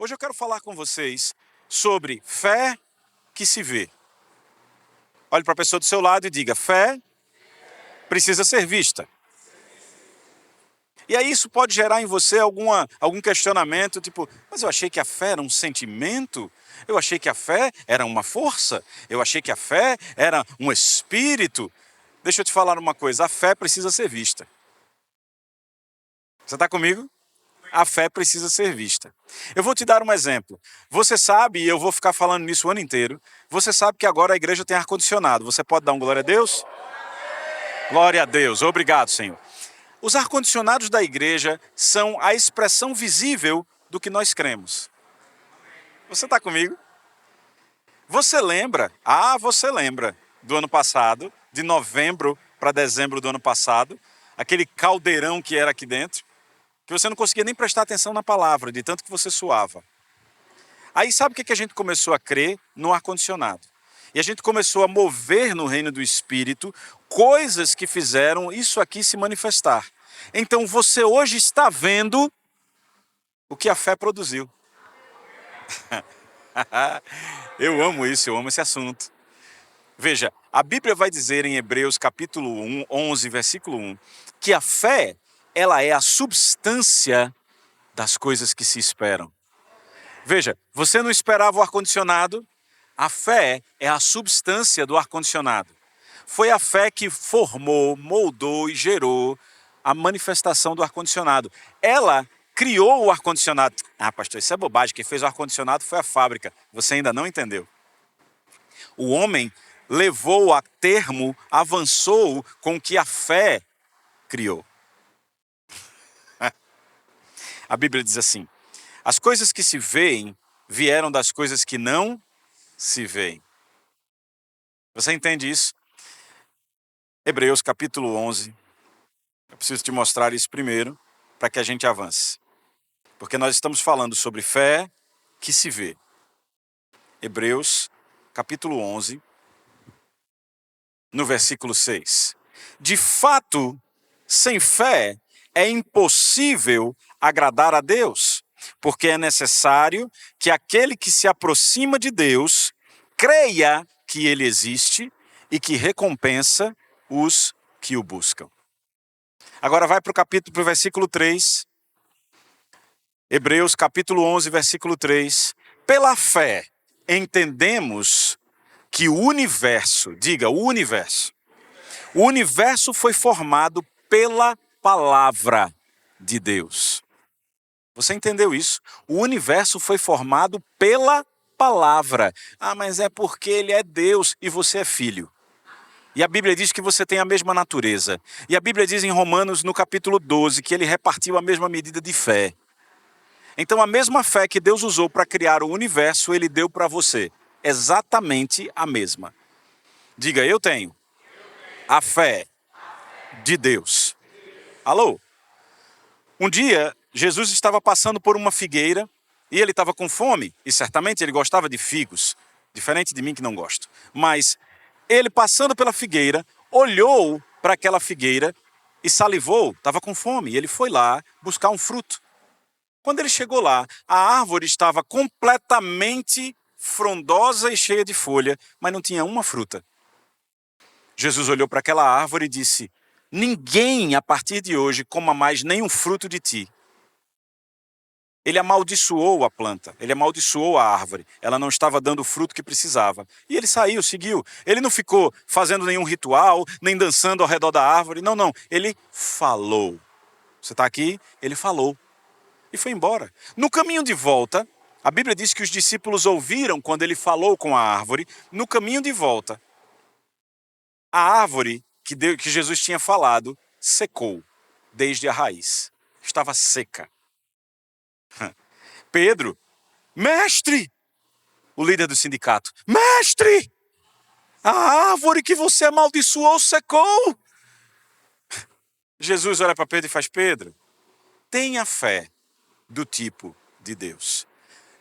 Hoje eu quero falar com vocês sobre fé que se vê. Olhe para a pessoa do seu lado e diga: fé precisa ser vista. E aí isso pode gerar em você algum questionamento, tipo, mas eu achei que a fé era um sentimento? Eu achei que a fé era uma força? Eu achei que a fé era um espírito? Deixa eu te falar uma coisa, a fé precisa ser vista. Você está comigo? A fé precisa ser vista. Eu vou te dar um exemplo. Você sabe, e eu vou ficar falando nisso o ano inteiro, você sabe que agora a igreja tem ar-condicionado. Você pode dar um glória a Deus? Glória a Deus. Obrigado, Senhor. Os ar-condicionados da igreja são a expressão visível do que nós cremos. Você está comigo? Você lembra do ano passado, de novembro para dezembro do ano passado, aquele caldeirão que era aqui dentro, que você não conseguia nem prestar atenção na palavra, de tanto que você suava. Aí sabe o que a gente começou a crer? No ar-condicionado. E a gente começou a mover no reino do Espírito coisas que fizeram isso aqui se manifestar. Então você hoje está vendo o que a fé produziu. Eu amo isso, eu amo esse assunto. Veja, a Bíblia vai dizer em Hebreus capítulo 11, versículo 1, que a fé, ela é a substância das coisas que se esperam. Veja, você não esperava o ar-condicionado? A fé é a substância do ar-condicionado. Foi a fé que formou, moldou e gerou a manifestação do ar-condicionado. Ela criou o ar-condicionado. Ah, pastor, isso é bobagem. Quem fez o ar-condicionado foi a fábrica. Você ainda não entendeu. O homem levou a termo, avançou com o que a fé criou. A Bíblia diz assim: as coisas que se veem vieram das coisas que não se veem. Você entende isso? Hebreus capítulo 11. Eu preciso te mostrar isso primeiro, para que a gente avance. Porque nós estamos falando sobre fé que se vê. Hebreus capítulo 11, no versículo 6. De fato, sem fé é impossível agradar a Deus, porque é necessário que aquele que se aproxima de Deus creia que Ele existe e que recompensa os que o buscam. Agora vai para o versículo 3. Hebreus capítulo 11, versículo 3. Pela fé entendemos que o universo, diga o universo foi formado pela palavra de Deus. Você entendeu isso? O universo foi formado pela palavra. Ah, mas é porque ele é Deus e você é filho. E a Bíblia diz que você tem a mesma natureza. E a Bíblia diz em Romanos, no capítulo 12, que ele repartiu a mesma medida de fé. Então a mesma fé que Deus usou para criar o universo, ele deu para você. Exatamente a mesma. Diga, eu tenho a fé de Deus. Alô? Um dia, Jesus estava passando por uma figueira e ele estava com fome. E certamente ele gostava de figos. Diferente de mim que não gosto. Mas ele passando pela figueira, olhou para aquela figueira e salivou, estava com fome. E ele foi lá buscar um fruto. Quando ele chegou lá, a árvore estava completamente frondosa e cheia de folha, mas não tinha uma fruta. Jesus olhou para aquela árvore e disse: ninguém a partir de hoje coma mais nenhum fruto de ti. Ele amaldiçoou a planta, ele amaldiçoou a árvore. Ela não estava dando o fruto que precisava. E ele saiu, seguiu. Ele não ficou fazendo nenhum ritual, nem dançando ao redor da árvore. Não, não. Ele falou. Você está aqui? Ele falou. E foi embora. No caminho de volta, a Bíblia diz que os discípulos ouviram quando ele falou com a árvore. No caminho de volta, a árvore que Jesus tinha falado secou desde a raiz. Estava seca. Pedro, mestre, o líder do sindicato, mestre, a árvore que você amaldiçoou secou. Jesus olha para Pedro e faz: Pedro, tenha fé do tipo de Deus.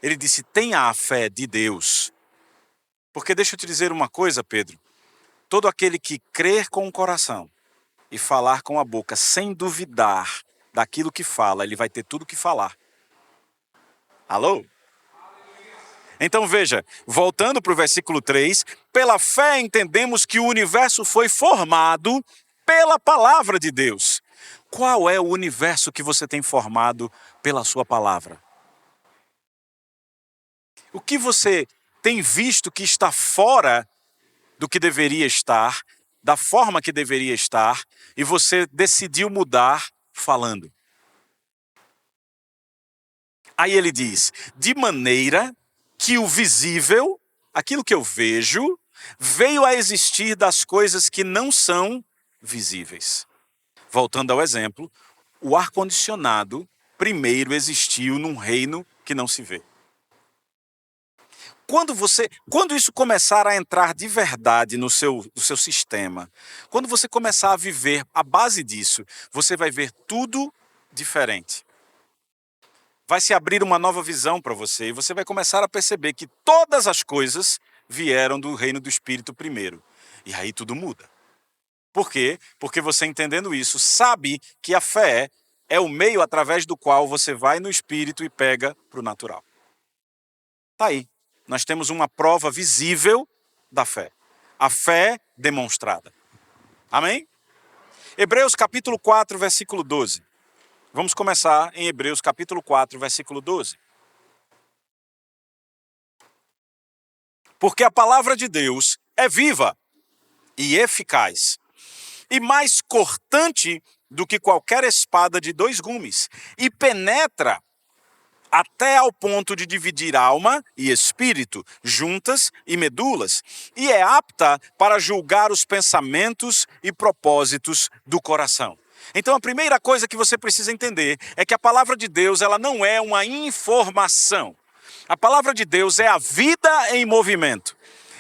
Ele disse: tenha a fé de Deus. Porque deixa eu te dizer uma coisa, Pedro, todo aquele que crer com o coração e falar com a boca sem duvidar daquilo que fala, ele vai ter tudo o que falar. Alô? Então veja, voltando para o versículo 3, pela fé entendemos que o universo foi formado pela palavra de Deus. Qual é o universo que você tem formado pela sua palavra? O que você tem visto que está fora do que deveria estar, da forma que deveria estar, e você decidiu mudar falando? Aí ele diz, de maneira que o visível, aquilo que eu vejo, veio a existir das coisas que não são visíveis. Voltando ao exemplo, o ar-condicionado primeiro existiu num reino que não se vê. Quando isso começar a entrar de verdade no seu sistema, quando você começar a viver a base disso, você vai ver tudo diferente. Vai se abrir uma nova visão para você e você vai começar a perceber que todas as coisas vieram do reino do Espírito primeiro. E aí tudo muda. Por quê? Porque você entendendo isso, sabe que a fé é o meio através do qual você vai no Espírito e pega para o natural. Está aí. Nós temos uma prova visível da fé. A fé demonstrada. Amém? Hebreus capítulo 4, versículo 12. Vamos começar em Hebreus capítulo 4, versículo 12. Porque a palavra de Deus é viva e eficaz, e mais cortante do que qualquer espada de 2 gumes, e penetra até ao ponto de dividir alma e espírito, juntas e medulas, e é apta para julgar os pensamentos e propósitos do coração. Então a primeira coisa que você precisa entender é que a palavra de Deus, ela não é uma informação. A palavra de Deus é a vida em movimento.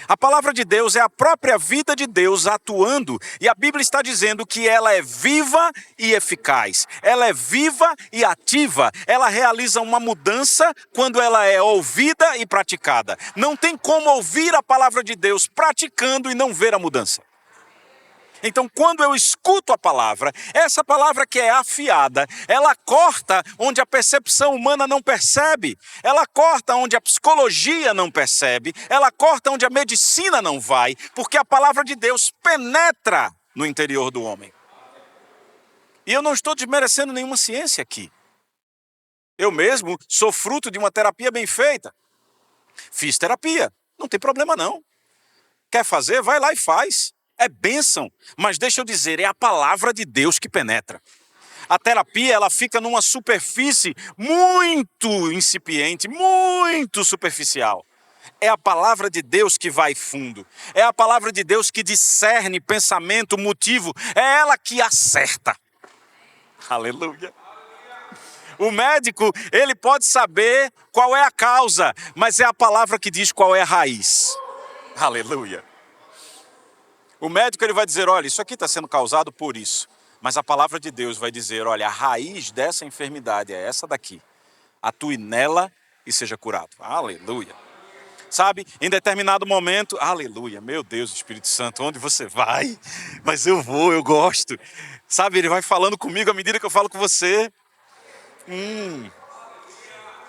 A palavra de Deus é a própria vida de Deus atuando. E a Bíblia está dizendo que ela é viva e eficaz. Ela é viva e ativa. Ela realiza uma mudança quando ela é ouvida e praticada. Não tem como ouvir a palavra de Deus praticando e não ver a mudança. Então, quando eu escuto a palavra, essa palavra que é afiada, ela corta onde a percepção humana não percebe, ela corta onde a psicologia não percebe, ela corta onde a medicina não vai, porque a palavra de Deus penetra no interior do homem. E eu não estou desmerecendo nenhuma ciência aqui. Eu mesmo sou fruto de uma terapia bem feita. Fiz terapia, não tem problema não. Quer fazer? Vai lá e faz. É bênção, mas deixa eu dizer, é a palavra de Deus que penetra. A terapia, ela fica numa superfície muito incipiente, muito superficial. É a palavra de Deus que vai fundo. É a palavra de Deus que discerne pensamento, motivo. É ela que acerta. Aleluia. O médico, ele pode saber qual é a causa, mas é a palavra que diz qual é a raiz. Aleluia. O médico, ele vai dizer, olha, isso aqui está sendo causado por isso. Mas a palavra de Deus vai dizer, olha, a raiz dessa enfermidade é essa daqui. Atue nela e seja curado. Aleluia. Sabe, em determinado momento, aleluia, meu Deus, Espírito Santo, onde você vai? Mas eu vou, eu gosto. Sabe, ele vai falando comigo à medida que eu falo com você.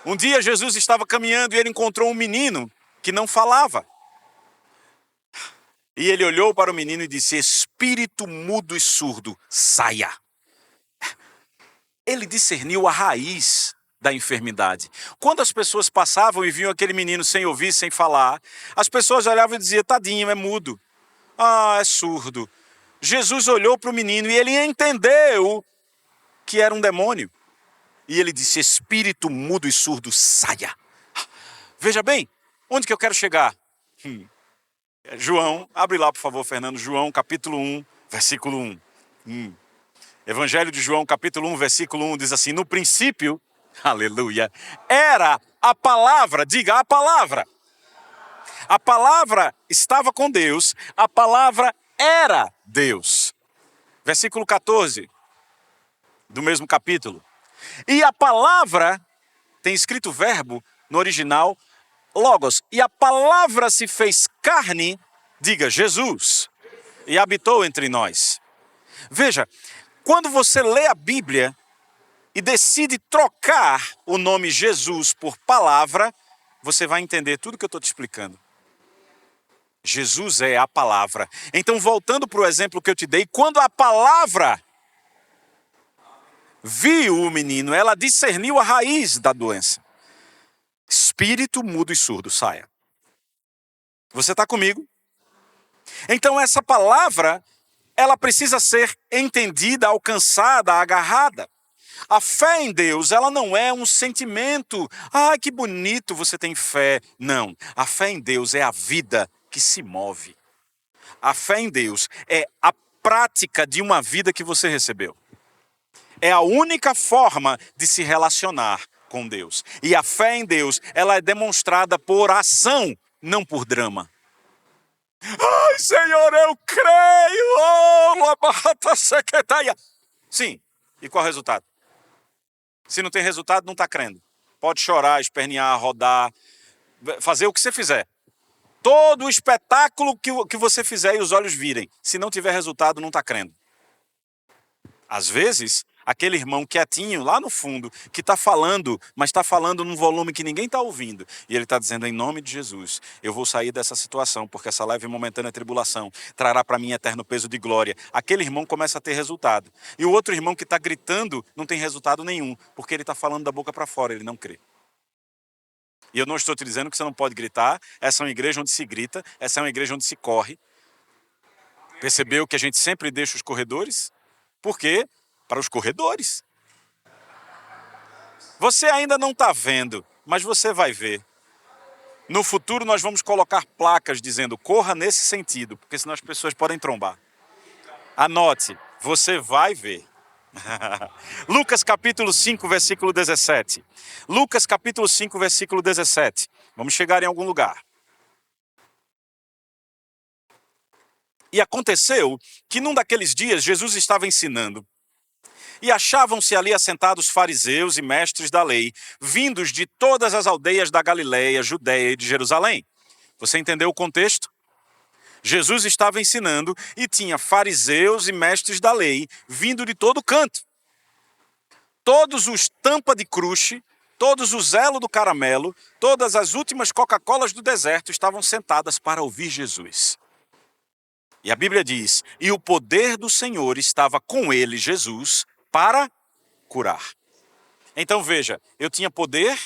Um dia Jesus estava caminhando e ele encontrou um menino que não falava. E ele olhou para o menino e disse, espírito mudo e surdo, saia. Ele discerniu a raiz da enfermidade. Quando as pessoas passavam e viam aquele menino sem ouvir, sem falar, as pessoas olhavam e diziam, tadinho, é mudo. Ah, é surdo. Jesus olhou para o menino e ele entendeu que era um demônio. E ele disse, espírito mudo e surdo, saia. Veja bem, onde que eu quero chegar? João, abre lá por favor, Fernando, João capítulo 1, versículo 1. Evangelho de João capítulo 1, versículo 1 diz assim, no princípio, aleluia, era a palavra, diga a palavra. A palavra estava com Deus, a palavra era Deus. Versículo 14, do mesmo capítulo. E a palavra, tem escrito verbo no original, Logos, e a palavra se fez carne, diga Jesus, e habitou entre nós. Veja, quando você lê a Bíblia e decide trocar o nome Jesus por palavra, você vai entender tudo que eu estou te explicando. Jesus é a palavra. Então, voltando para o exemplo que eu te dei, quando a palavra viu o menino, ela discerniu a raiz da doença. Espírito mudo e surdo, saia. Você está comigo? Então, essa palavra, ela precisa ser entendida, alcançada, agarrada. A fé em Deus, ela não é um sentimento. Ah, que bonito você tem fé. Não, a fé em Deus é a vida que se move. A fé em Deus é a prática de uma vida que você recebeu. É a única forma de se relacionar com Deus. E a fé em Deus, ela é demonstrada por ação, não por drama. Ai, Senhor, eu creio! Oh, labata secretaria. Sim, e qual é o resultado? Se não tem resultado, não está crendo. Pode chorar, espernear, rodar, fazer o que você fizer. Todo o espetáculo que você fizer e os olhos virem. Se não tiver resultado, não está crendo. Às vezes, aquele irmão quietinho lá no fundo, que está falando, mas está falando num volume que ninguém está ouvindo. E ele está dizendo, em nome de Jesus, eu vou sair dessa situação, porque essa leve e momentânea tribulação trará para mim eterno peso de glória. Aquele irmão começa a ter resultado. E o outro irmão que está gritando não tem resultado nenhum, porque ele está falando da boca para fora, ele não crê. E eu não estou te dizendo que você não pode gritar. Essa é uma igreja onde se grita, essa é uma igreja onde se corre. Percebeu que a gente sempre deixa os corredores? Por quê? Para os corredores. Você ainda não está vendo, mas você vai ver. No futuro nós vamos colocar placas dizendo, corra nesse sentido, porque senão as pessoas podem trombar. Anote, você vai ver. Lucas capítulo 5, versículo 17. Lucas capítulo 5, versículo 17. Vamos chegar em algum lugar. E aconteceu que num daqueles dias Jesus estava ensinando. E achavam-se ali assentados fariseus e mestres da lei, vindos de todas as aldeias da Galileia, Judeia e de Jerusalém. Você entendeu o contexto? Jesus estava ensinando e tinha fariseus e mestres da lei vindo de todo canto. Todos os tampa de cruche, todos os elo do caramelo, todas as últimas Coca-Colas do deserto estavam sentadas para ouvir Jesus. E a Bíblia diz, e o poder do Senhor estava com ele, Jesus, para curar. Então veja, eu tinha poder,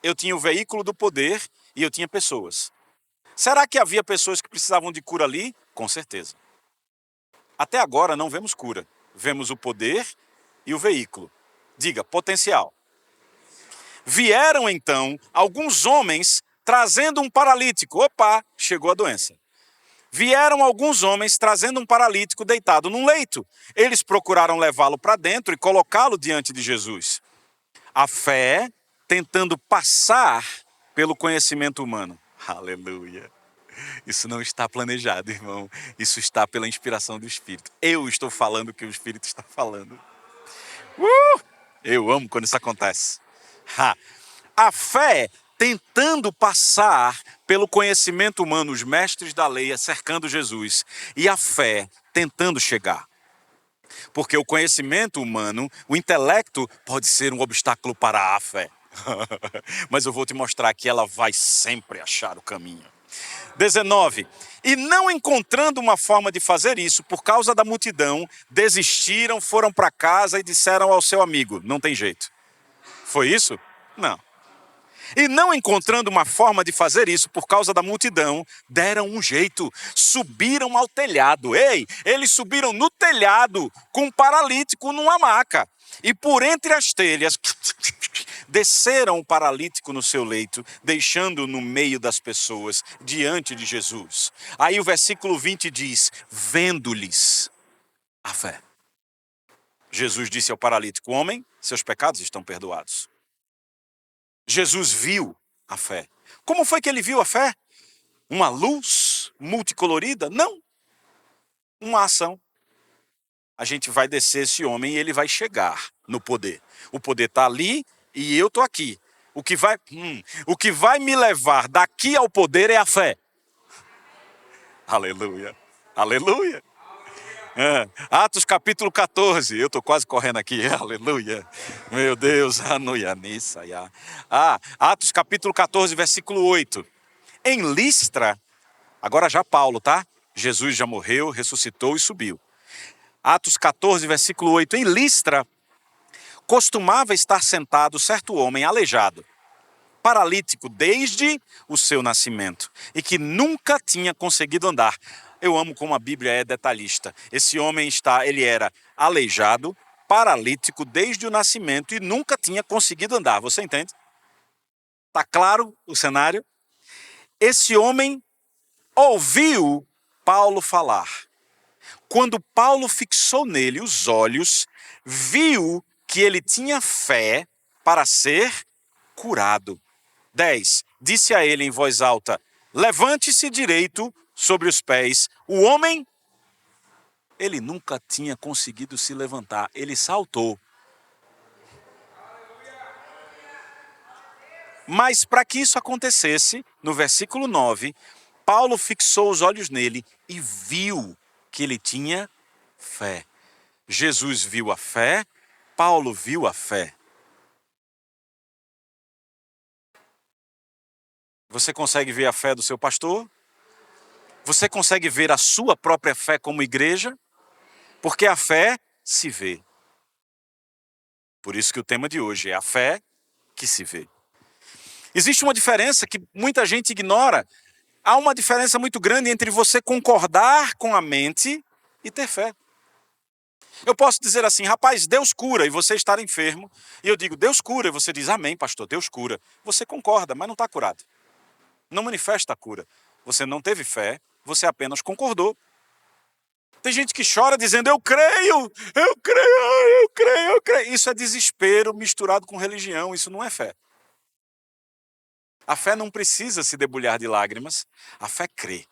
eu tinha o veículo do poder e eu tinha pessoas. Será que havia pessoas que precisavam de cura ali? Com certeza. Até agora não vemos cura. Vemos o poder e o veículo. Diga, potencial. Vieram então alguns homens trazendo um paralítico. Opa, chegou a doença. Vieram alguns homens trazendo um paralítico deitado num leito. Eles procuraram levá-lo para dentro e colocá-lo diante de Jesus. A fé tentando passar pelo conhecimento humano. Aleluia. Isso não está planejado, irmão. Isso está pela inspiração do Espírito. Eu estou falando o que o Espírito está falando. Eu amo quando isso acontece. A fé tentando passar pelo conhecimento humano, os mestres da lei cercando Jesus, e a fé tentando chegar. Porque o conhecimento humano, o intelecto, pode ser um obstáculo para a fé. Mas eu vou te mostrar que ela vai sempre achar o caminho. 19. E não encontrando uma forma de fazer isso, por causa da multidão, desistiram, foram para casa e disseram ao seu amigo, não tem jeito. Foi isso? Não. E não encontrando uma forma de fazer isso por causa da multidão, deram um jeito, subiram ao telhado. Ei, eles subiram no telhado com um paralítico numa maca. E por entre as telhas, desceram o paralítico no seu leito, deixando-o no meio das pessoas, diante de Jesus. Aí o versículo 20 diz, vendo-lhes a fé. Jesus disse ao paralítico, homem, seus pecados estão perdoados. Jesus viu a fé. Como foi que ele viu a fé? Uma luz multicolorida? Não. Uma ação. A gente vai descer esse homem e ele vai chegar no poder. O poder está ali e eu estou aqui. O que vai me levar daqui ao poder é a fé. Aleluia. Aleluia. Atos capítulo 14. Eu estou quase correndo aqui, aleluia. Meu Deus, aleluia. Atos capítulo 14, versículo 8. Em Listra, agora já Paulo, tá? Jesus já morreu, ressuscitou e subiu. Atos 14, versículo 8. Em Listra, costumava estar sentado certo homem aleijado, paralítico desde o seu nascimento, e que nunca tinha conseguido andar. Eu amo como a Bíblia é detalhista. Esse homem ele era aleijado, paralítico desde o nascimento e nunca tinha conseguido andar. Você entende? Tá claro o cenário? Esse homem ouviu Paulo falar. Quando Paulo fixou nele os olhos, viu que ele tinha fé para ser curado. 10. Disse a ele em voz alta: levante-se direito sobre os pés. O homem, ele nunca tinha conseguido se levantar. Ele saltou. Mas para que isso acontecesse, no versículo 9, Paulo fixou os olhos nele e viu que ele tinha fé. Jesus viu a fé, Paulo viu a fé. Você consegue ver a fé do seu pastor? Você consegue ver a sua própria fé como igreja? Porque a fé se vê. Por isso que o tema de hoje é a fé que se vê. Existe uma diferença que muita gente ignora. Há uma diferença muito grande entre você concordar com a mente e ter fé. Eu posso dizer assim: rapaz, Deus cura, e você estar enfermo. E eu digo, Deus cura, e você diz, amém, pastor, Deus cura. Você concorda, mas não está curado. Não manifesta a cura. Você não teve fé, você apenas concordou. Tem gente que chora dizendo, eu creio, eu creio, eu creio, eu creio. Isso é desespero misturado com religião, isso não é fé. A fé não precisa se debulhar de lágrimas, a fé crê.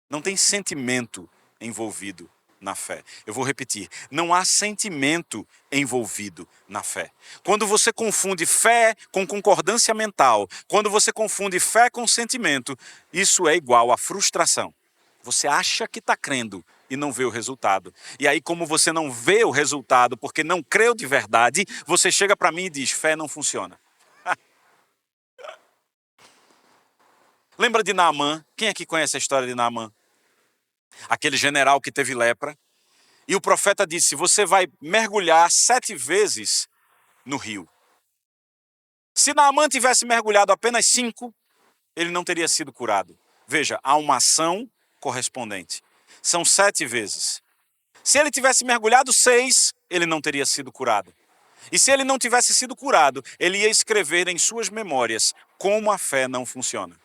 Não tem sentimento envolvido na fé. Eu vou repetir, não há sentimento envolvido na fé. Quando você confunde fé com concordância mental, quando você confunde fé com sentimento, isso é igual a frustração. Você acha que está crendo e não vê o resultado. E aí, como você não vê o resultado porque não creu de verdade, você chega para mim e diz, fé não funciona. Lembra de Naamã? Quem aqui conhece a história de Naamã? Aquele general que teve lepra. E o profeta disse, você vai mergulhar 7 vezes no rio. Se Naamã tivesse mergulhado apenas 5, ele não teria sido curado. Veja, há uma ação correspondente. São 7 vezes. Se ele tivesse mergulhado 6, ele não teria sido curado. E se ele não tivesse sido curado, ele ia escrever em suas memórias como a fé não funciona.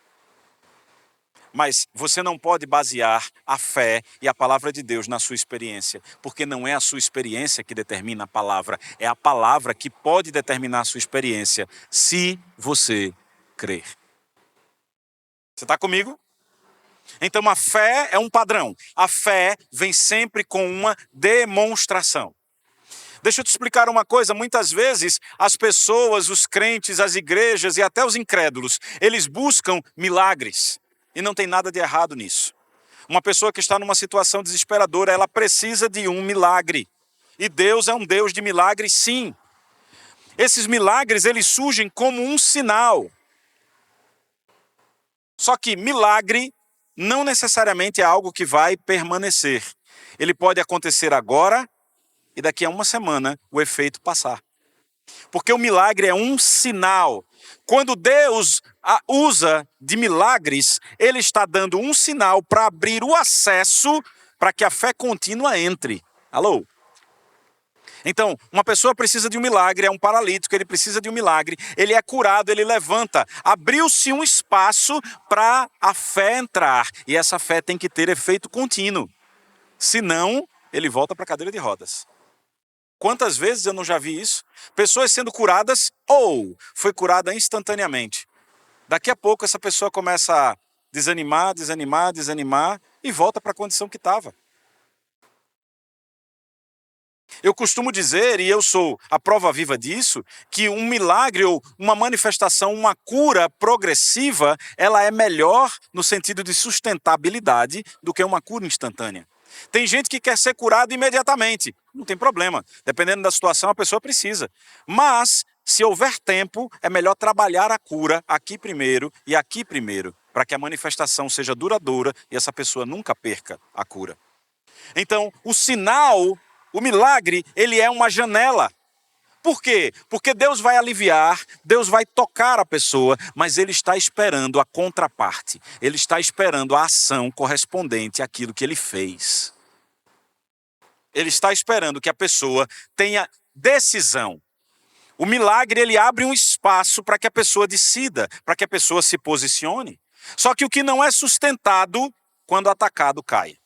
Mas você não pode basear a fé e a palavra de Deus na sua experiência, porque não é a sua experiência que determina a palavra, é a palavra que pode determinar a sua experiência, se você crer. Você está comigo? Então a fé é um padrão. A fé vem sempre com uma demonstração. Deixa eu te explicar uma coisa, muitas vezes as pessoas, os crentes, as igrejas e até os incrédulos, eles buscam milagres. E não tem nada de errado nisso. Uma pessoa que está numa situação desesperadora, ela precisa de um milagre. E Deus é um Deus de milagres, sim. Esses milagres, eles surgem como um sinal. Só que milagre não necessariamente é algo que vai permanecer. Ele pode acontecer agora e daqui a uma semana o efeito passar. Porque o milagre é um sinal. Quando Deus usa de milagres, Ele está dando um sinal para abrir o acesso para que a fé contínua entre. Alô? Então, uma pessoa precisa de um milagre, é um paralítico, ele precisa de um milagre, ele é curado, ele levanta. Abriu-se um espaço para a fé entrar. E essa fé tem que ter efeito contínuo. Senão, ele volta para a cadeira de rodas. Quantas vezes eu não já vi isso? Pessoas sendo curadas ou foi curada instantaneamente. Daqui a pouco essa pessoa começa a desanimar e volta para a condição que estava. Eu costumo dizer, e eu sou a prova viva disso, que um milagre ou uma manifestação, uma cura progressiva, ela é melhor no sentido de sustentabilidade do que uma cura instantânea. Tem gente que quer ser curado imediatamente. Não tem problema. Dependendo da situação, a pessoa precisa. Mas, se houver tempo, é melhor trabalhar a cura aqui primeiro e aqui primeiro, para que a manifestação seja duradoura e essa pessoa nunca perca a cura. Então, o sinal, o milagre, ele é uma janela. Por quê? Porque Deus vai aliviar, Deus vai tocar a pessoa, mas Ele está esperando a contraparte. Ele está esperando a ação correspondente àquilo que Ele fez. Ele está esperando que a pessoa tenha decisão. O milagre, ele abre um espaço para que a pessoa decida, para que a pessoa se posicione. Só que o que não é sustentado, quando atacado, cai.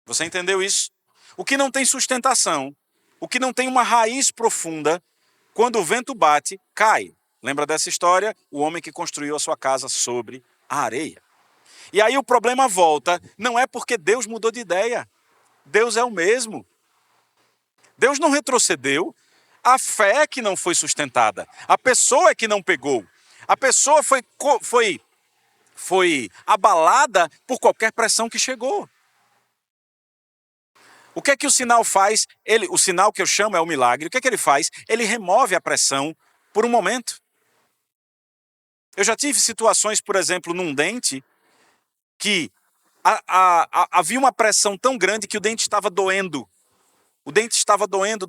Você entendeu isso? O que não tem sustentação, o que não tem uma raiz profunda, quando o vento bate, cai. Lembra dessa história? O homem que construiu a sua casa sobre a areia. E aí o problema volta, não é porque Deus mudou de ideia. Deus é o mesmo. Deus não retrocedeu. A fé é que não foi sustentada. A pessoa é que não pegou. A pessoa foi abalada por qualquer pressão que chegou. O que é que o sinal faz? O sinal que eu chamo é o milagre. O que é que ele faz? Ele remove a pressão por um momento. Eu já tive situações, por exemplo, num dente, que havia uma pressão tão grande que o dente estava doendo. O dente estava doendo.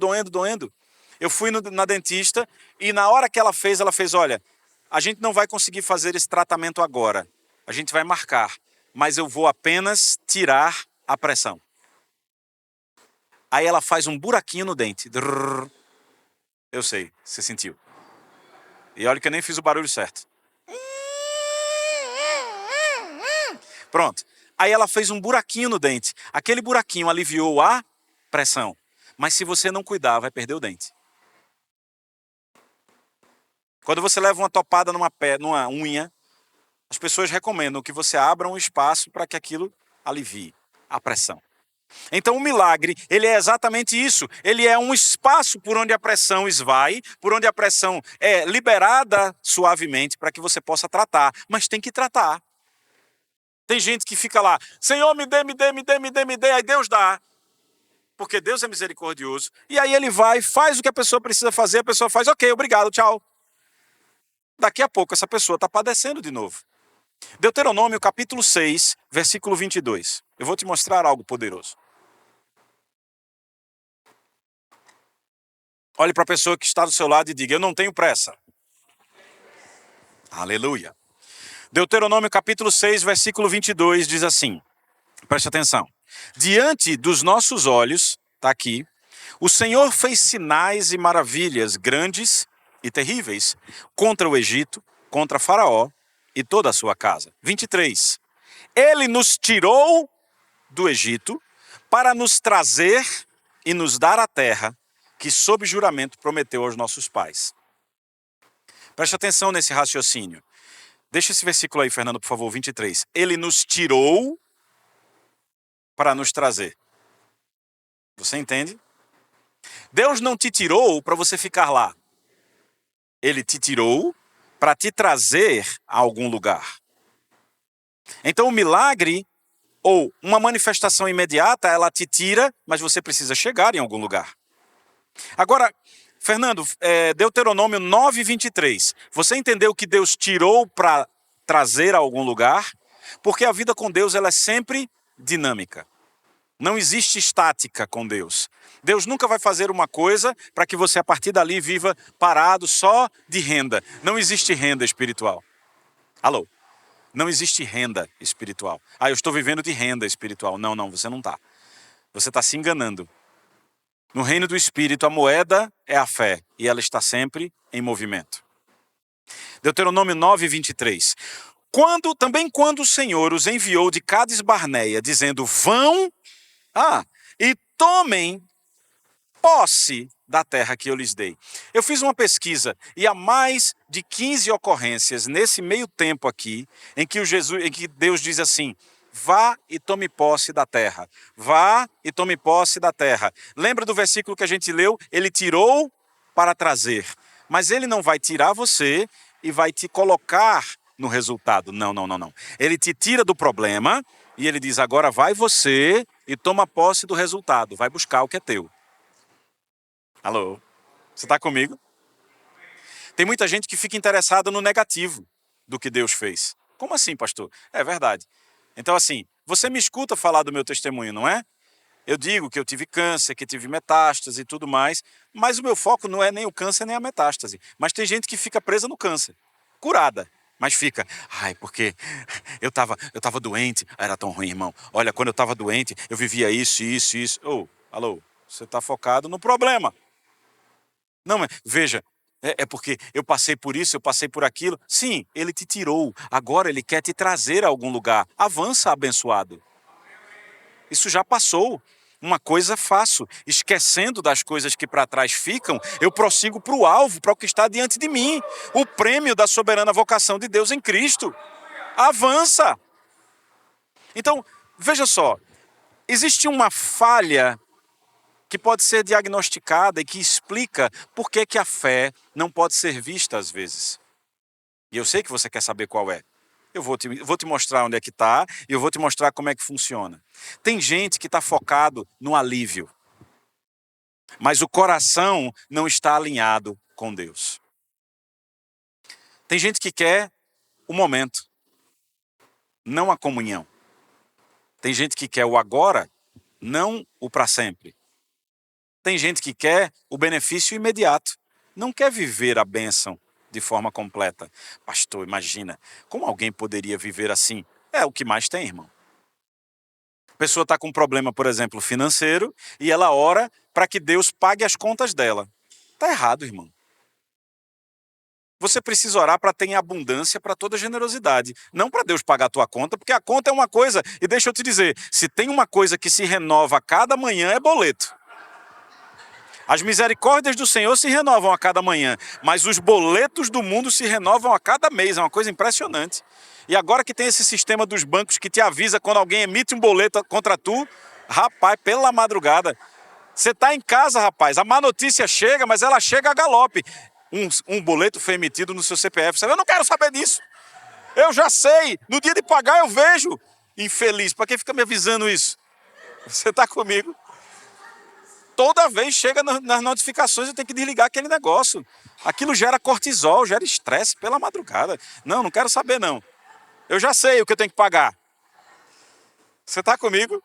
Eu fui na dentista e na hora que ela fez, olha, a gente não vai conseguir fazer esse tratamento agora. A gente vai marcar, mas eu vou apenas tirar a pressão. Aí ela faz um buraquinho no dente. Eu sei, você sentiu. E olha que eu nem fiz o barulho certo. Pronto. Aí ela fez um buraquinho no dente. Aquele buraquinho aliviou a pressão. Mas se você não cuidar, vai perder o dente. Quando você leva uma topada numa unha, as pessoas recomendam que você abra um espaço para que aquilo alivie a pressão. Então o milagre, ele é exatamente isso. Ele é um espaço por onde a pressão esvai, por onde a pressão é liberada suavemente para que você possa tratar. Mas tem que tratar. Tem gente que fica lá, Senhor, me dê, aí Deus dá. Porque Deus é misericordioso. E aí ele vai, faz o que a pessoa precisa fazer, a pessoa faz, ok, obrigado, tchau. Daqui a pouco essa pessoa está padecendo de novo. Deuteronômio capítulo 6, versículo 22. Eu vou te mostrar algo poderoso. Olhe para a pessoa que está do seu lado e diga, eu não tenho pressa. Aleluia. Deuteronômio capítulo 6, versículo 22 diz assim, preste atenção. Diante dos nossos olhos, está aqui, o Senhor fez sinais e maravilhas grandes e terríveis contra o Egito, contra Faraó e toda a sua casa. 23. Ele nos tirou do Egito para nos trazer e nos dar a terra que sob juramento prometeu aos nossos pais. Preste atenção nesse raciocínio. Deixa esse versículo aí, Fernando, por favor, 23. Ele nos tirou para nos trazer. Você entende? Deus não te tirou para você ficar lá. Ele te tirou para te trazer a algum lugar. Então o milagre, ou uma manifestação imediata, ela te tira, mas você precisa chegar em algum lugar. Agora, Fernando, Deuteronômio 9, 23. Você entendeu que Deus tirou para trazer a algum lugar? Porque a vida com Deus ela é sempre dinâmica. Não existe estática com Deus. Deus nunca vai fazer uma coisa para que você a partir dali viva parado só de renda. Não existe renda espiritual. Alô? Não existe renda espiritual. Eu estou vivendo de renda espiritual. Não, você não está. Você está se enganando. No reino do Espírito, a moeda é a fé. E ela está sempre em movimento. Deuteronômio 9, 23. Também quando o Senhor os enviou de Cades Barneia, dizendo, vão e tomem posse da terra que eu lhes dei. Eu fiz uma pesquisa e há mais de 15 ocorrências nesse meio tempo aqui, em que Deus diz assim, vá e tome posse da terra. Vá e tome posse da terra. Lembra do versículo que a gente leu? Ele tirou para trazer. Mas ele não vai tirar você e vai te colocar no resultado. Não. Ele te tira do problema, E ele diz, agora vai você e toma posse do resultado, vai buscar o que é teu. Alô? Você está comigo? Tem muita gente que fica interessada no negativo do que Deus fez. Como assim, pastor? É verdade. Então, assim, você me escuta falar do meu testemunho, não é? Eu digo que eu tive câncer, que tive metástase e tudo mais, mas o meu foco não é nem o câncer nem a metástase. Mas tem gente que fica presa no câncer, curada, mas fica, ai, porque eu tava doente, era tão ruim, irmão. Olha, quando eu estava doente, eu vivia isso, isso, isso. Ô, alô, você está focado no problema. Não, mas veja, é porque eu passei por isso, eu passei por aquilo. Sim, ele te tirou, agora ele quer te trazer a algum lugar. Avança, abençoado. Isso já passou. Uma coisa faço, esquecendo das coisas que para trás ficam, eu prossigo para o alvo, para o que está diante de mim. O prêmio da soberana vocação de Deus em Cristo. Avança. Então, veja só, existe uma falha que pode ser diagnosticada e que explica por que que a fé não pode ser vista às vezes. E eu sei que você quer saber qual é. Eu vou te mostrar onde é que está e eu vou te mostrar como é que funciona. Tem gente que está focado no alívio, mas o coração não está alinhado com Deus. Tem gente que quer o momento, não a comunhão. Tem gente que quer o agora, não o para sempre. Tem gente que quer o benefício imediato, não quer viver a bênção de forma completa. Pastor, imagina, como alguém poderia viver assim? É o que mais tem, irmão. A pessoa está com um problema, por exemplo, financeiro, e ela ora para que Deus pague as contas dela. Está errado, irmão. Você precisa orar para ter abundância para toda generosidade. Não para Deus pagar a tua conta, porque a conta é uma coisa, e deixa eu te dizer, se tem uma coisa que se renova a cada manhã é boleto. As misericórdias do Senhor se renovam a cada manhã, mas os boletos do mundo se renovam a cada mês, é uma coisa impressionante. E agora que tem esse sistema dos bancos que te avisa quando alguém emite um boleto contra tu, rapaz, pela madrugada, você está em casa, rapaz, a má notícia chega, mas ela chega a galope. Um boleto foi emitido no seu CPF, eu não quero saber disso, eu já sei, no dia de pagar eu vejo. Infeliz, para quem fica me avisando isso? Você está comigo? Toda vez chega nas notificações, eu tenho que desligar aquele negócio. Aquilo gera cortisol, gera estresse pela madrugada. Não quero saber não. Eu já sei o que eu tenho que pagar. Você está comigo?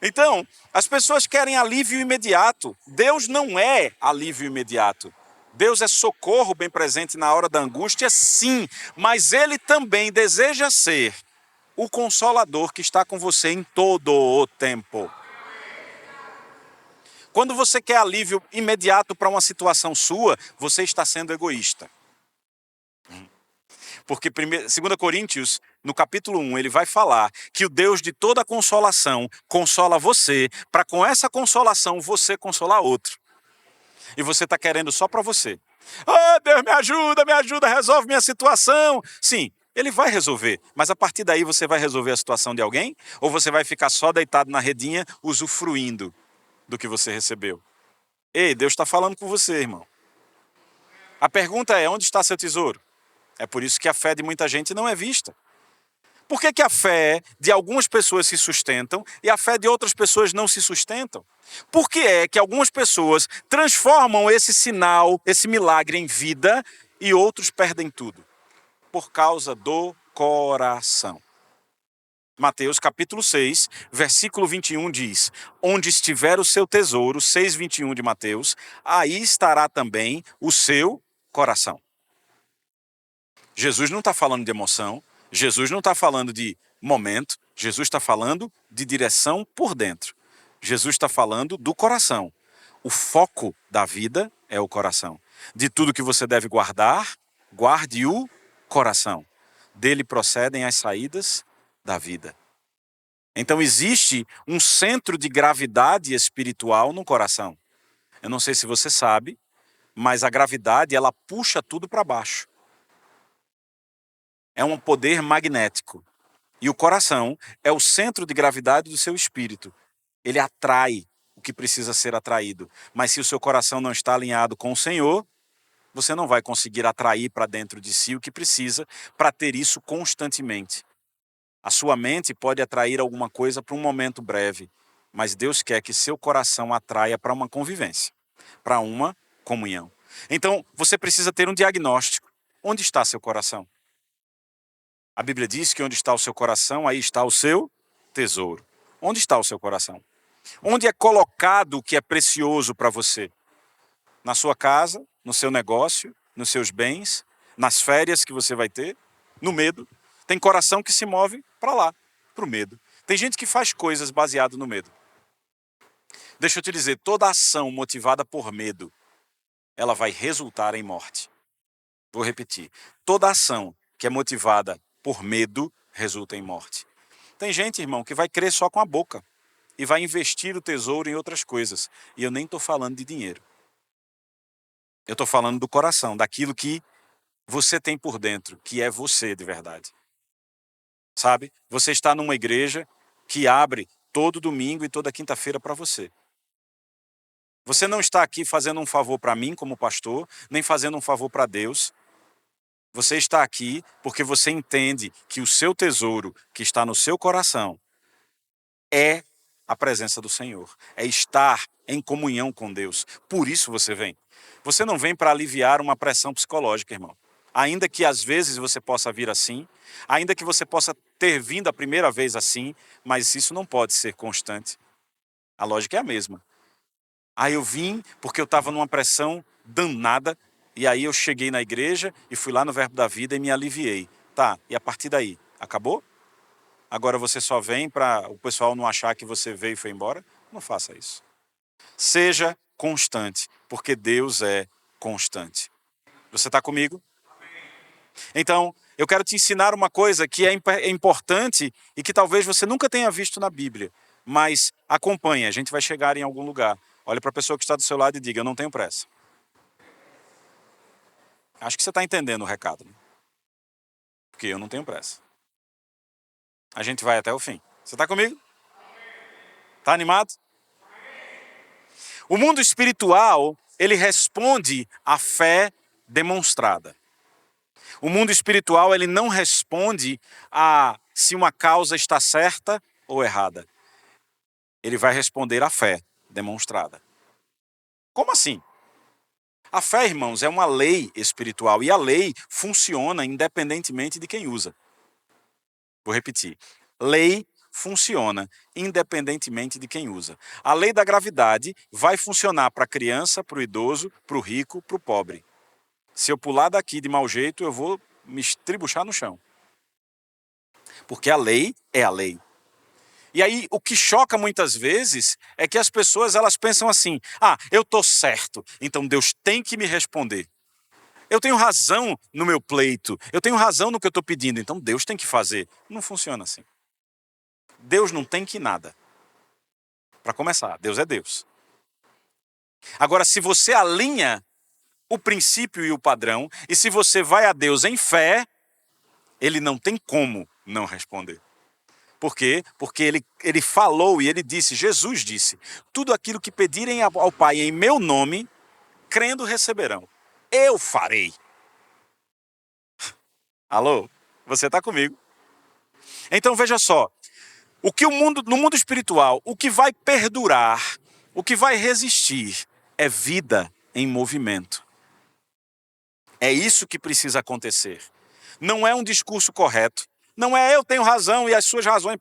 Então, as pessoas querem alívio imediato. Deus não é alívio imediato. Deus é socorro bem presente na hora da angústia, sim. Mas Ele também deseja ser o consolador que está com você em todo o tempo. Quando você quer alívio imediato para uma situação sua, você está sendo egoísta. Porque 2 Coríntios, no capítulo 1, ele vai falar que o Deus de toda consolação consola você, para com essa consolação você consolar outro. E você está querendo só para você. Ah, Deus me ajuda, resolve minha situação. Sim, ele vai resolver, mas a partir daí você vai resolver a situação de alguém? Ou você vai ficar só deitado na redinha, usufruindo do que você recebeu? Ei, Deus está falando com você, irmão. A pergunta é, onde está seu tesouro? É por isso que a fé de muita gente não é vista. Por que a fé de algumas pessoas se sustentam e a fé de outras pessoas não se sustentam? Por que é que algumas pessoas transformam esse sinal, esse milagre em vida e outros perdem tudo? Por causa do coração. Mateus capítulo 6, versículo 21 diz, onde estiver o seu tesouro, 6:21 de Mateus, aí estará também o seu coração. Jesus não está falando de emoção, Jesus não está falando de momento, Jesus está falando de direção por dentro. Jesus está falando do coração. O foco da vida é o coração. De tudo que você deve guardar, guarde o coração. Dele procedem as saídas da vida. Então existe um centro de gravidade espiritual no coração. Eu não sei se você sabe, mas a gravidade ela puxa tudo para baixo. É um poder magnético. E o coração é o centro de gravidade do seu espírito. Ele atrai o que precisa ser atraído. Mas se o seu coração não está alinhado com o Senhor, você não vai conseguir atrair para dentro de si o que precisa para ter isso constantemente. A sua mente pode atrair alguma coisa para um momento breve, mas Deus quer que seu coração atraia para uma convivência, para uma comunhão. Então, você precisa ter um diagnóstico. Onde está seu coração? A Bíblia diz que onde está o seu coração, aí está o seu tesouro. Onde está o seu coração? Onde é colocado o que é precioso para você? Na sua casa, no seu negócio, nos seus bens, nas férias que você vai ter, no medo. Tem coração que se move para lá, para o medo. Tem gente que faz coisas baseado no medo. Deixa eu te dizer, toda ação motivada por medo, ela vai resultar em morte. Vou repetir. Toda ação que é motivada por medo resulta em morte. Tem gente, irmão, que vai crer só com a boca e vai investir o tesouro em outras coisas. E eu nem estou falando de dinheiro. Eu estou falando do coração, daquilo que você tem por dentro, que é você de verdade. Sabe? Você está numa igreja que abre todo domingo e toda quinta-feira para você. Você não está aqui fazendo um favor para mim como pastor, nem fazendo um favor para Deus. Você está aqui porque você entende que o seu tesouro, que está no seu coração, é a presença do Senhor. É estar em comunhão com Deus. Por isso você vem. Você não vem para aliviar uma pressão psicológica, irmão. Ainda que às vezes você possa vir assim, ainda que você possa ter vindo a primeira vez assim, mas isso não pode ser constante. A lógica é a mesma. Eu vim porque eu estava numa pressão danada, e aí eu cheguei na igreja e fui lá no Verbo da Vida e me aliviei. Tá, e a partir daí? Acabou? Agora você só vem para o pessoal não achar que você veio e foi embora? Não faça isso. Seja constante, porque Deus é constante. Você está comigo? Então, eu quero te ensinar uma coisa que é importante e que talvez você nunca tenha visto na Bíblia, mas acompanhe, a gente vai chegar em algum lugar. Olha para a pessoa que está do seu lado e diga, eu não tenho pressa. Acho que você está entendendo o recado, né? Porque eu não tenho pressa. A gente vai até o fim. Você está comigo? Está animado? O mundo espiritual, ele responde à fé demonstrada. O mundo espiritual, ele não responde a se uma causa está certa ou errada. Ele vai responder à fé demonstrada. Como assim? A fé, irmãos, é uma lei espiritual e a lei funciona independentemente de quem usa. Vou repetir. Lei funciona independentemente de quem usa. A lei da gravidade vai funcionar para a criança, para o idoso, para o rico, para o pobre. Se eu pular daqui de mau jeito, eu vou me estribuchar no chão. Porque a lei é a lei. E aí, o que choca muitas vezes é que as pessoas elas pensam assim, eu estou certo, então Deus tem que me responder. Eu tenho razão no meu pleito, eu tenho razão no que eu estou pedindo, então Deus tem que fazer. Não funciona assim. Deus não tem que nada. Para começar, Deus é Deus. Agora, se você alinha o princípio e o padrão, e se você vai a Deus em fé, Ele não tem como não responder. Por quê? Porque ele falou e ele disse, Jesus disse, tudo aquilo que pedirem ao Pai em meu nome, crendo receberão. Eu farei. Alô? Você está comigo? Então veja só, no mundo espiritual, o que vai perdurar, o que vai resistir, é vida em movimento. É isso que precisa acontecer. Não é um discurso correto. Não é eu tenho razão e as suas razões,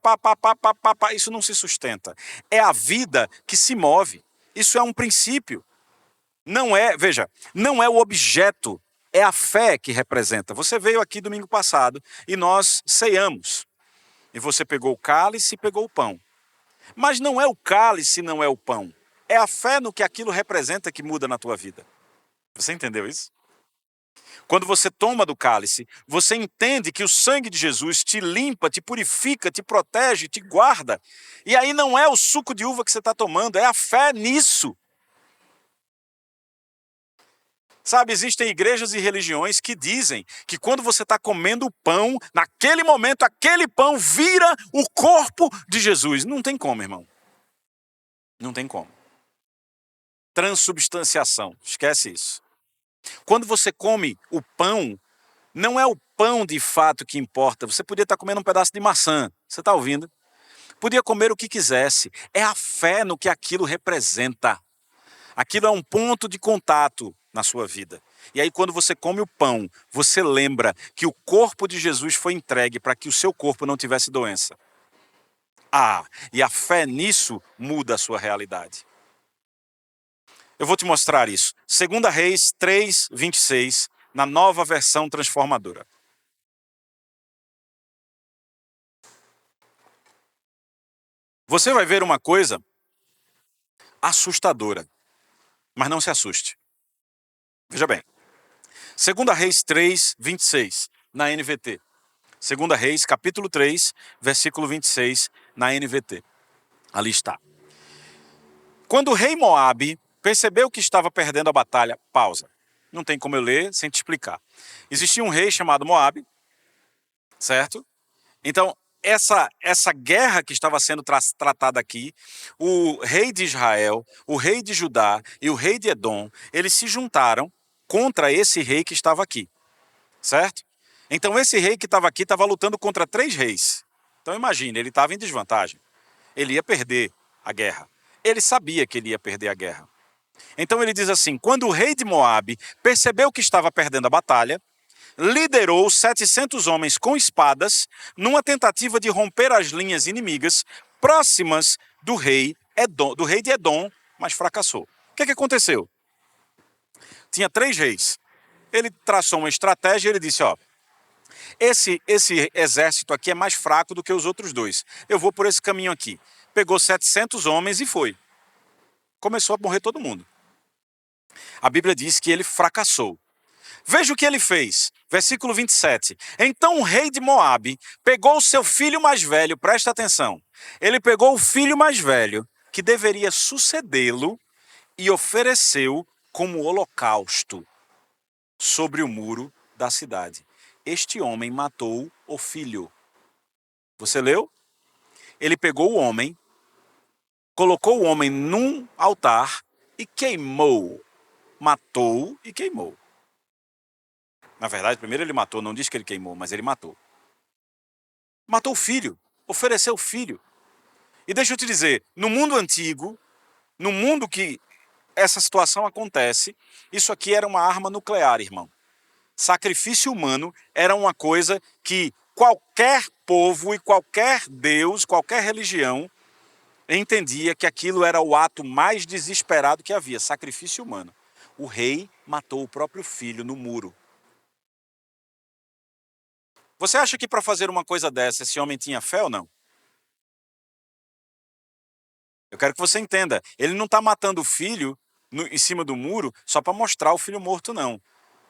isso não se sustenta. É a vida que se move. Isso é um princípio. Não é o objeto, é a fé que representa. Você veio aqui domingo passado e nós ceamos. E você pegou o cálice e pegou o pão. Mas não é o cálice, não é o pão. É a fé no que aquilo representa que muda na tua vida. Você entendeu isso? Quando você toma do cálice, você entende que o sangue de Jesus te limpa, te purifica, te protege, te guarda. E aí não é o suco de uva que você está tomando, é a fé nisso. Sabe, existem igrejas e religiões que dizem que quando você está comendo o pão, naquele momento, aquele pão vira o corpo de Jesus. Não tem como, irmão. Não tem como. Transubstanciação, esquece isso. Quando você come o pão, Não é o pão de fato que importa. Você podia estar comendo um pedaço de maçã. Você está ouvindo? Podia comer o que quisesse. É a fé no que aquilo representa. Aquilo é um ponto de contato na sua vida. E aí, quando você come o pão, você lembra que o corpo de Jesus foi entregue para que o seu corpo não tivesse doença. E a fé nisso muda a sua realidade. Eu vou te mostrar isso. 2 Reis 3, 26, na nova versão transformadora. Você vai ver uma coisa assustadora, mas não se assuste. Veja bem. 2 Reis 3, 26, na NVT. 2 Reis, capítulo 3, versículo 26, na NVT. Ali está. Quando o rei Moabe percebeu que estava perdendo a batalha, pausa. Não tem como eu ler sem te explicar. Existia um rei chamado Moabe, certo? Então, essa guerra que estava sendo tratada aqui, o rei de Israel, o rei de Judá e o rei de Edom, eles se juntaram contra esse rei que estava aqui, certo? Então, esse rei que estava aqui estava lutando contra 3 reis. Então, imagine, ele estava em desvantagem. Ele ia perder a guerra. Ele sabia que ele ia perder a guerra. Então, ele diz assim, quando o rei de Moabe percebeu que estava perdendo a batalha, liderou 700 homens com espadas numa tentativa de romper as linhas inimigas próximas do rei de Edom, mas fracassou. O que aconteceu? Tinha 3 reis. Ele traçou uma estratégia e ele disse, esse exército aqui é mais fraco do que os outros 2. Eu vou por esse caminho aqui. Pegou 700 homens e foi. Começou a morrer todo mundo. A Bíblia diz que ele fracassou. Veja o que ele fez. Versículo 27. Então o rei de Moabe pegou o seu filho mais velho, presta atenção. Ele pegou o filho mais velho, que deveria sucedê-lo, e ofereceu como holocausto sobre o muro da cidade. Este homem matou o filho. Você leu? Ele pegou o homem, colocou o homem num altar e queimou. Matou e queimou. Na verdade, primeiro ele matou, não diz que ele queimou, mas ele matou. Matou o filho, ofereceu o filho. E deixa eu te dizer, no mundo antigo, no mundo que essa situação acontece, isso aqui era uma arma nuclear, irmão. Sacrifício humano era uma coisa que qualquer povo e qualquer Deus, qualquer religião, entendia que aquilo era o ato mais desesperado que havia, sacrifício humano. O rei matou o próprio filho no muro. Você acha que para fazer uma coisa dessa, esse homem tinha fé ou não? Eu quero que você entenda, ele não está matando o filho em cima do muro só para mostrar o filho morto, não.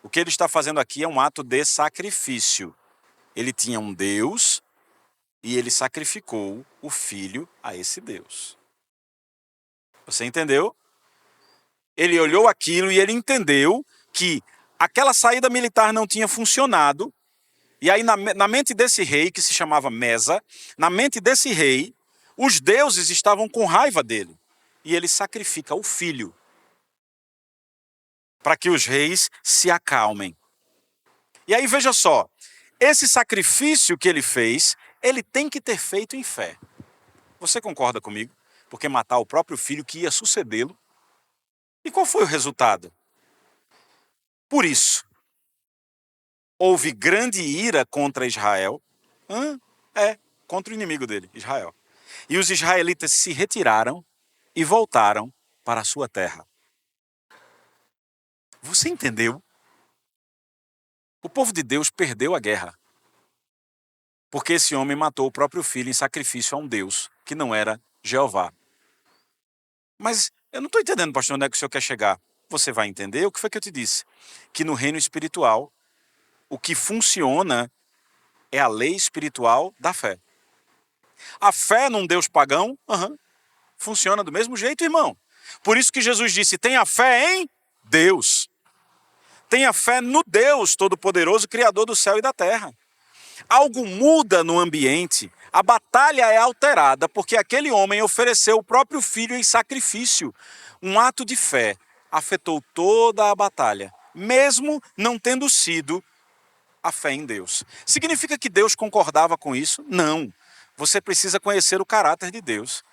O que ele está fazendo aqui é um ato de sacrifício. Ele tinha um Deus e ele sacrificou o filho a esse Deus. Você entendeu? Ele olhou aquilo e ele entendeu que aquela saída militar não tinha funcionado. E aí na mente desse rei, que se chamava Mesa, na mente desse rei, os deuses estavam com raiva dele. E ele sacrifica o filho para que os reis se acalmem. E aí veja só, esse sacrifício que ele fez, ele tem que ter feito em fé. Você concorda comigo? Porque matar o próprio filho que ia sucedê-lo. E qual foi o resultado? Por isso, houve grande ira contra Israel. Contra o inimigo dele, Israel. E os israelitas se retiraram e voltaram para a sua terra. Você entendeu? O povo de Deus perdeu a guerra. Porque esse homem matou o próprio filho em sacrifício a um Deus que não era Jeová. Mas eu não estou entendendo, pastor, onde é que o senhor quer chegar? Você vai entender o que foi que eu te disse. Que no reino espiritual, o que funciona é a lei espiritual da fé. A fé num Deus pagão, funciona do mesmo jeito, irmão. Por isso que Jesus disse, tenha fé em Deus. Tenha fé no Deus Todo-Poderoso, Criador do céu e da terra. Algo muda no ambiente, a batalha é alterada, porque aquele homem ofereceu o próprio filho em sacrifício. Um ato de fé afetou toda a batalha, mesmo não tendo sido a fé em Deus. Significa que Deus concordava com isso? Não. Você precisa conhecer o caráter de Deus.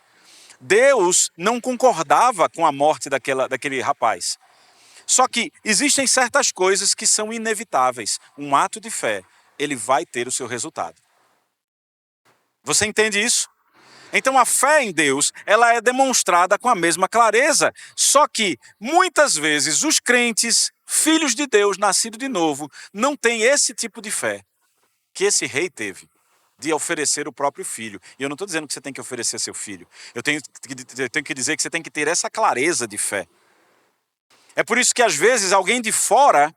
Deus não concordava com a morte daquele rapaz. Só que existem certas coisas que são inevitáveis. Um ato de fé, ele vai ter o seu resultado. Você entende isso? Então a fé em Deus, ela é demonstrada com a mesma clareza. Só que, muitas vezes, os crentes, filhos de Deus, nascidos de novo, não têm esse tipo de fé que esse rei teve, de oferecer o próprio filho. E eu não estou dizendo que você tem que oferecer seu filho. Eu tenho que dizer que você tem que ter essa clareza de fé. É por isso que, às vezes, alguém de fora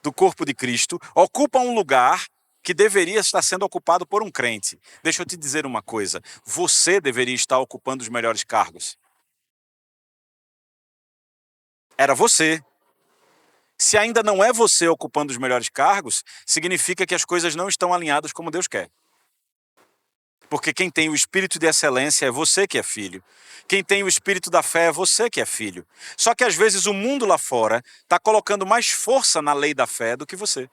do corpo de Cristo ocupa um lugar que deveria estar sendo ocupado por um crente. Deixa eu te dizer uma coisa. Você deveria estar ocupando os melhores cargos. Era você. Se ainda não é você ocupando os melhores cargos, significa que as coisas não estão alinhadas como Deus quer. Porque quem tem o espírito de excelência é você que é filho. Quem tem o espírito da fé é você que é filho. Só que às vezes o mundo lá fora está colocando mais força na lei da fé do que você.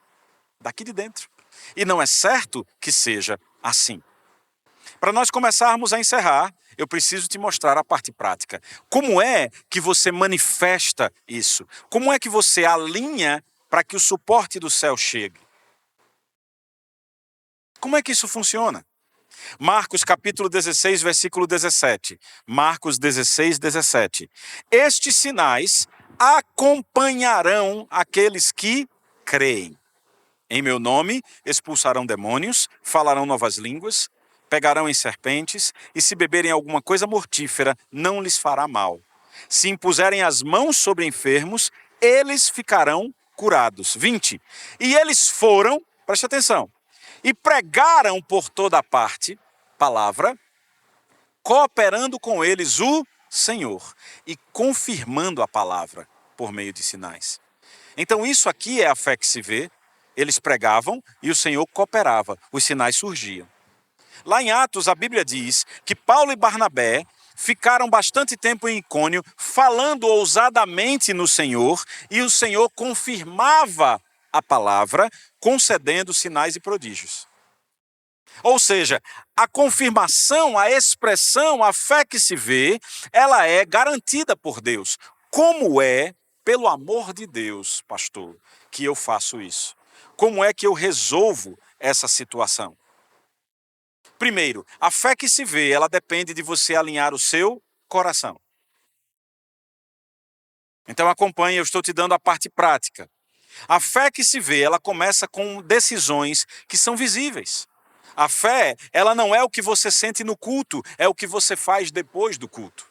Daqui de dentro. E não é certo que seja assim. Para nós começarmos a encerrar, eu preciso te mostrar a parte prática. Como é que você manifesta isso? Como é que você alinha para que o suporte do céu chegue? Como é que isso funciona? Marcos capítulo 16, versículo 17. Marcos 16, 17. Estes sinais acompanharão aqueles que creem. Em meu nome expulsarão demônios, falarão novas línguas, pegarão em serpentes, e se beberem alguma coisa mortífera, não lhes fará mal. Se impuserem as mãos sobre enfermos, eles ficarão curados. 20. E eles foram, preste atenção, e pregaram por toda parte palavra, cooperando com eles o Senhor e confirmando a palavra por meio de sinais. Então isso aqui é a fé que se vê. Eles pregavam e o Senhor cooperava, os sinais surgiam. Lá em Atos, a Bíblia diz que Paulo e Barnabé ficaram bastante tempo em Icônio, falando ousadamente no Senhor, e o Senhor confirmava a palavra, concedendo sinais e prodígios. Ou seja, a confirmação, a expressão, a fé que se vê, ela é garantida por Deus. Como é, pelo amor de Deus, pastor, que eu faço isso? Como é que eu resolvo essa situação? Primeiro, a fé que se vê, ela depende de você alinhar o seu coração. Então acompanhe, eu estou te dando a parte prática. A fé que se vê, ela começa com decisões que são visíveis. A fé, ela não é o que você sente no culto, é o que você faz depois do culto.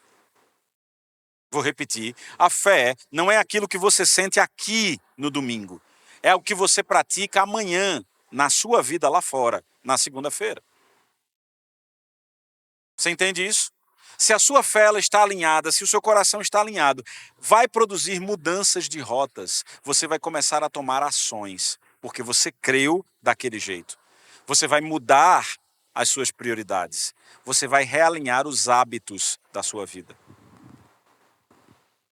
Vou repetir, a fé não é aquilo que você sente aqui no domingo, é o que você pratica amanhã, na sua vida lá fora, na segunda-feira. Você entende isso? Se a sua fé ela está alinhada, se o seu coração está alinhado, vai produzir mudanças de rotas. Você vai começar a tomar ações, porque você creu daquele jeito. Você vai mudar as suas prioridades. Você vai realinhar os hábitos da sua vida.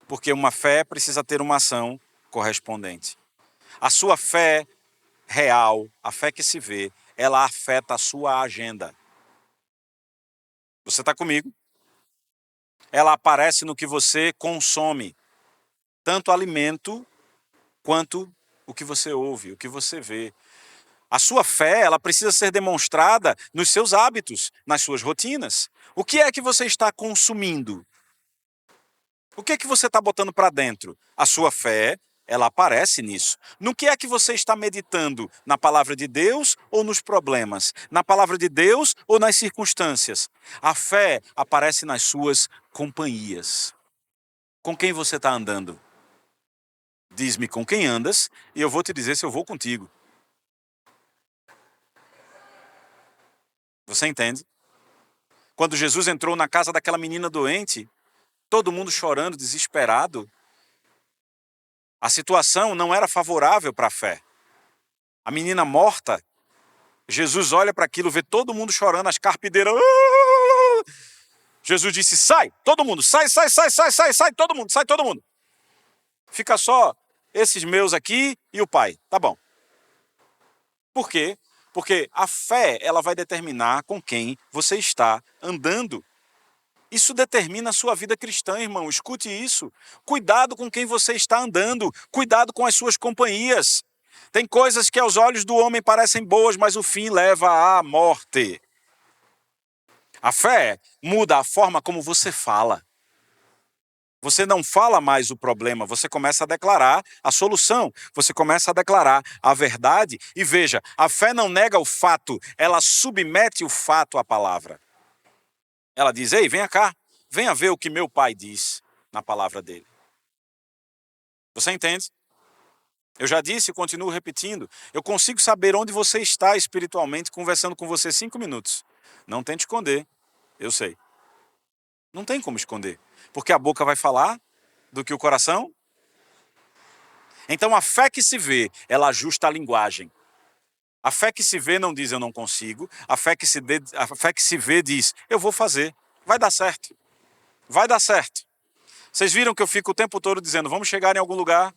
Porque uma fé precisa ter uma ação correspondente. A sua fé real, a fé que se vê, ela afeta a sua agenda. Você está comigo? Ela aparece no que você consome, tanto alimento quanto o que você ouve, o que você vê. A sua fé, ela precisa ser demonstrada nos seus hábitos, nas suas rotinas. O que é que você está consumindo? O que é que você está botando para dentro? A sua fé, ela aparece nisso. No que é que você está meditando? Na palavra de Deus ou nos problemas? Na palavra de Deus ou nas circunstâncias? A fé aparece nas suas companhias. Com quem você está andando? Diz-me com quem andas e eu vou te dizer se eu vou contigo. Você entende? Quando Jesus entrou na casa daquela menina doente, todo mundo chorando, desesperado, a situação não era favorável para a fé. A menina morta, Jesus olha para aquilo, vê todo mundo chorando, as carpideiras. Jesus disse, sai, todo mundo, sai, todo mundo, sai todo mundo. Fica só esses meus aqui e o pai, tá bom. Por quê? Porque a fé, ela vai determinar com quem você está andando. Isso determina a sua vida cristã, irmão. Escute isso. Cuidado com quem você está andando. Cuidado com as suas companhias. Tem coisas que aos olhos do homem parecem boas, mas o fim leva à morte. A fé muda a forma como você fala. Você não fala mais o problema, você começa a declarar a solução, você começa a declarar a verdade. E veja, a fé não nega o fato, ela submete o fato à palavra. Ela diz, ei, venha cá, venha ver o que meu pai diz na palavra dele. Você entende? Eu já disse e continuo repetindo, eu consigo saber onde você está espiritualmente conversando com você 5 minutos. Não tente esconder, eu sei. Não tem como esconder, porque a boca vai falar do que o coração. Então a fé que se vê, ela ajusta a linguagem. A fé que se vê não diz eu não consigo, a fé que se vê diz eu vou fazer, vai dar certo, vai dar certo. Vocês viram que eu fico o tempo todo dizendo vamos chegar em algum lugar,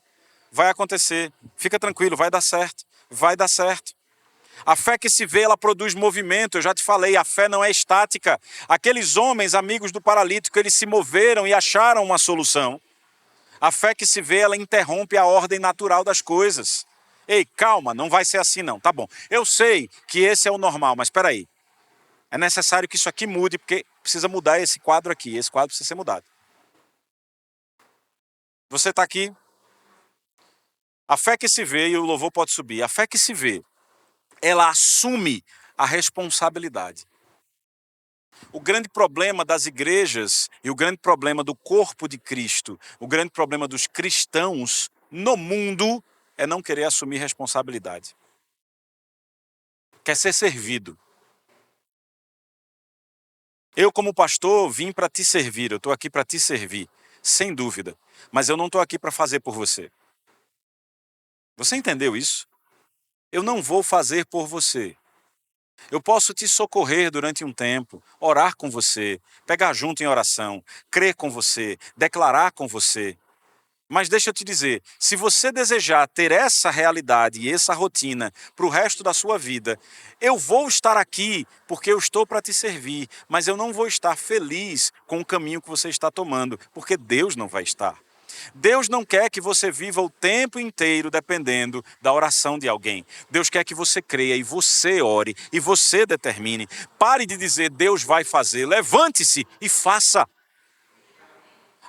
vai acontecer, fica tranquilo, vai dar certo, vai dar certo. A fé que se vê, ela produz movimento, eu já te falei, a fé não é estática. Aqueles homens, amigos do paralítico, eles se moveram e acharam uma solução. A fé que se vê, ela interrompe a ordem natural das coisas. Ei, calma, não vai ser assim não, tá bom. Eu sei que esse é o normal, mas espera aí. É necessário que isso aqui mude, porque precisa mudar esse quadro aqui, esse quadro precisa ser mudado. Você está aqui, a fé que se vê, e o louvor pode subir, a fé que se vê, ela assume a responsabilidade. O grande problema das igrejas e o grande problema do corpo de Cristo, o grande problema dos cristãos no mundo é não querer assumir responsabilidade. Quer ser servido. Eu, como pastor, vim para te servir, eu estou aqui para te servir, sem dúvida. Mas eu não estou aqui para fazer por você. Você entendeu isso? Eu não vou fazer por você. Eu posso te socorrer durante um tempo, orar com você, pegar junto em oração, crer com você, declarar com você. Mas deixa eu te dizer, se você desejar ter essa realidade e essa rotina para o resto da sua vida, eu vou estar aqui porque eu estou para te servir, mas eu não vou estar feliz com o caminho que você está tomando, porque Deus não vai estar. Deus não quer que você viva o tempo inteiro dependendo da oração de alguém. Deus quer que você creia e você ore e você determine. Pare de dizer Deus vai fazer, levante-se e faça.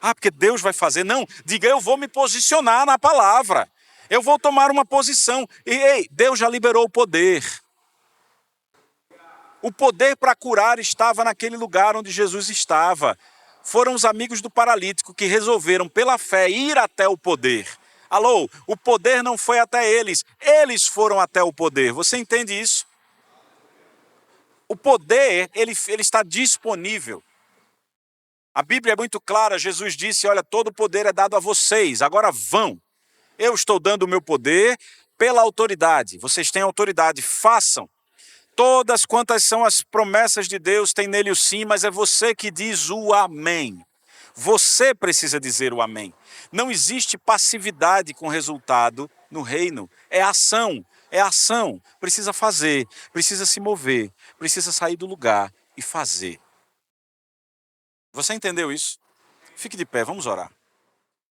Ah, porque Deus vai fazer. Não, diga eu vou me posicionar na palavra. Eu vou tomar uma posição. E ei, Deus já liberou o poder. O poder para curar estava naquele lugar onde Jesus estava. Foram os amigos do paralítico que resolveram, pela fé, ir até o poder. Alô, o poder não foi até eles, eles foram até o poder. Você entende isso? O poder, ele está disponível. A Bíblia é muito clara, Jesus disse, olha, todo o poder é dado a vocês, agora vão. Eu estou dando o meu poder pela autoridade, vocês têm autoridade, façam. Todas quantas são as promessas de Deus, tem nele o sim, mas é você que diz o amém. Você precisa dizer o amém. Não existe passividade com resultado no reino. É ação, é ação. Precisa fazer, precisa se mover, precisa sair do lugar e fazer. Você entendeu isso? Fique de pé, vamos orar.